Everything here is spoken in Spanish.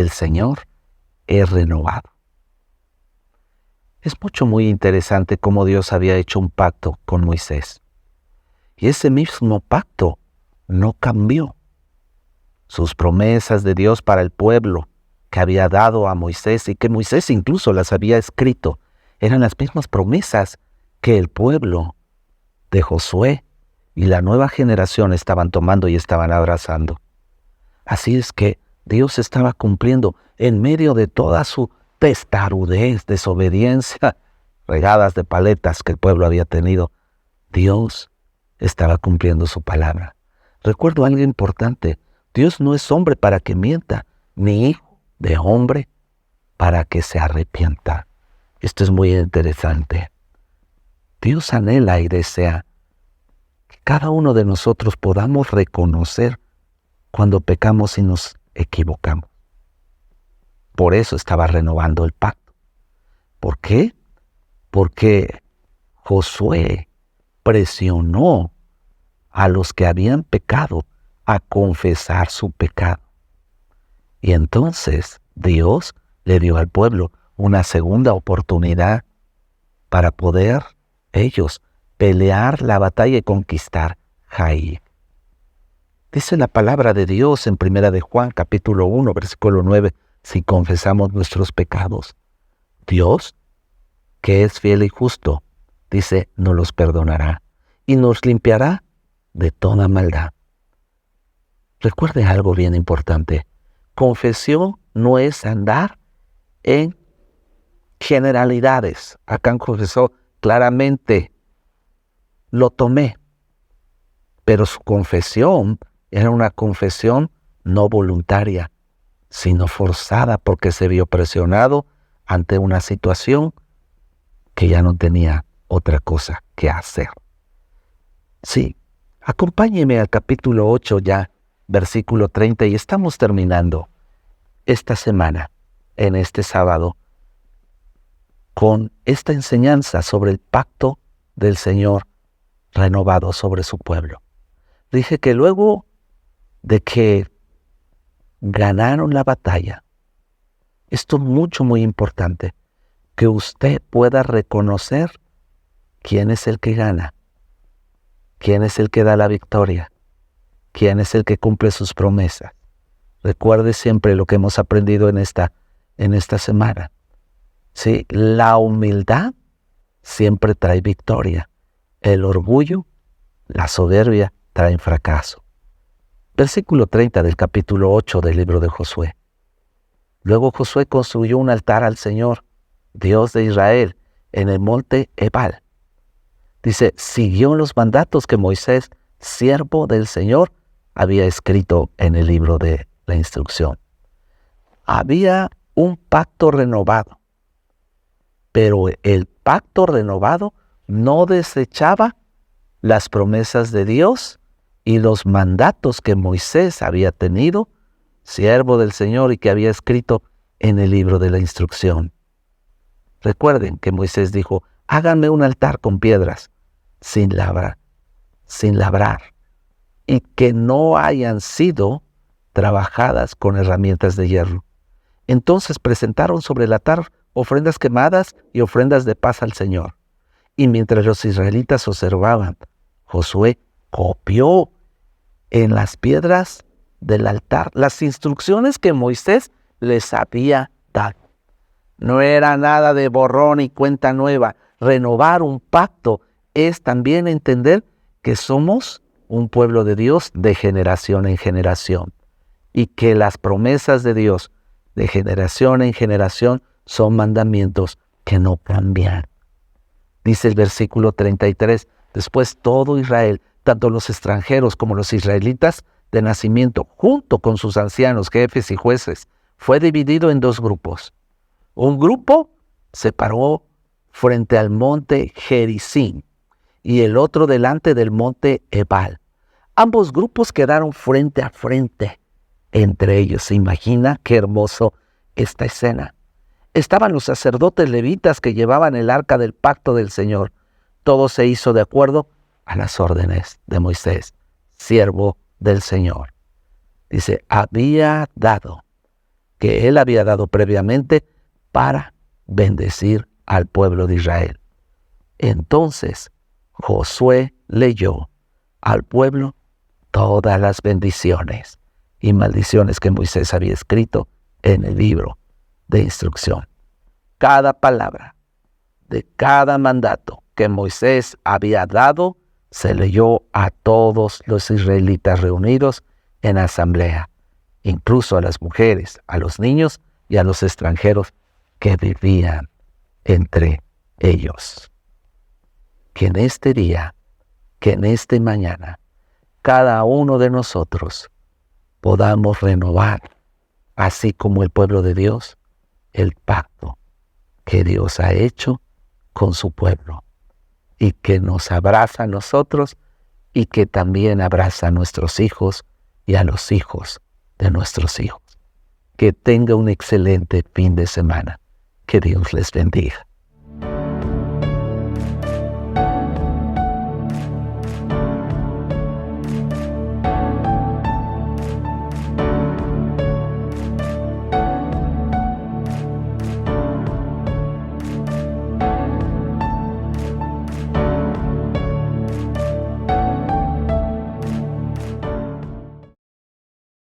del Señor es renovado. Es muy interesante cómo Dios había hecho un pacto con Moisés. Y ese mismo pacto no cambió. Sus promesas de Dios para el pueblo que había dado a Moisés y que Moisés incluso las había escrito, eran las mismas promesas que el pueblo de Josué y la nueva generación estaban tomando y estaban abrazando. Así es que Dios estaba cumpliendo en medio de toda su testarudez, desobediencia, regadas de paletas que el pueblo había tenido. Dios estaba cumpliendo su palabra. Recuerdo algo importante. Dios no es hombre para que mienta, ni hijo de hombre para que se arrepienta. Esto es muy interesante. Dios anhela y desea que cada uno de nosotros podamos reconocer cuando pecamos y nos equivocamos. Por eso estaba renovando el pacto. ¿Por qué? Porque Josué presionó a los que habían pecado a confesar su pecado. Y entonces Dios le dio al pueblo una segunda oportunidad para poder ellos pelear la batalla y conquistar Jair. Dice la palabra de Dios en 1 de Juan, capítulo 1, versículo 9, si confesamos nuestros pecados, Dios, que es fiel y justo, dice, nos los perdonará y nos limpiará de toda maldad. Recuerde algo bien importante. Confesión no es andar en generalidades. Acá confesó claramente, lo tomé, pero su confesión era una confesión no voluntaria, sino forzada porque se vio presionado ante una situación que ya no tenía otra cosa que hacer. Sí, acompáñeme al capítulo 8 ya, versículo 30, y estamos terminando esta semana, en este sábado, con esta enseñanza sobre el pacto del Señor renovado sobre su pueblo. Dije que luego de que ganaron la batalla, esto es muy importante, que usted pueda reconocer quién es el que gana, quién es el que da la victoria, quién es el que cumple sus promesas. Recuerde siempre lo que hemos aprendido en esta semana. ¿Sí? La humildad siempre trae victoria. El orgullo, la soberbia, traen fracaso. Versículo 30 del capítulo 8 del libro de Josué. Luego Josué construyó un altar al Señor, Dios de Israel, en el monte Ebal. Dice, siguió los mandatos que Moisés, siervo del Señor, había escrito en el libro de la instrucción. Había un pacto renovado, pero el pacto renovado no desechaba las promesas de Dios y los mandatos que Moisés había tenido, siervo del Señor, y que había escrito en el libro de la instrucción. Recuerden que Moisés dijo, háganme un altar con piedras, sin labrar, y que no hayan sido trabajadas con herramientas de hierro. Entonces presentaron sobre el altar ofrendas quemadas y ofrendas de paz al Señor. Y mientras los israelitas observaban, Josué copió en las piedras del altar las instrucciones que Moisés les había dado. No era nada de borrón y cuenta nueva. Renovar un pacto es también entender que somos un pueblo de Dios de generación en generación y que las promesas de Dios de generación en generación son mandamientos que no cambian. Dice el versículo 33, después todo Israel, tanto los extranjeros como los israelitas de nacimiento, junto con sus ancianos, jefes y jueces, fue dividido en dos grupos. Un grupo se paró frente al monte Gerizim y el otro delante del monte Ebal. Ambos grupos quedaron frente a frente entre ellos. ¿Se imagina qué hermoso esta escena? Estaban los sacerdotes levitas que llevaban el arca del pacto del Señor. Todo se hizo de acuerdo a las órdenes de Moisés, siervo del Señor. Dice, había dado que él había dado previamente para bendecir al pueblo de Israel. Entonces Josué leyó al pueblo todas las bendiciones y maldiciones que Moisés había escrito en el libro de instrucción. Cada palabra de cada mandato que Moisés había dado se leyó a todos los israelitas reunidos en asamblea, incluso a las mujeres, a los niños y a los extranjeros que vivían entre ellos. Que en este día, que en este mañana, cada uno de nosotros podamos renovar, así como el pueblo de Dios, el pacto que Dios ha hecho con su pueblo y que nos abraza a nosotros y que también abraza a nuestros hijos y a los hijos de nuestros hijos. Que tenga un excelente fin de semana. Que Dios les bendiga.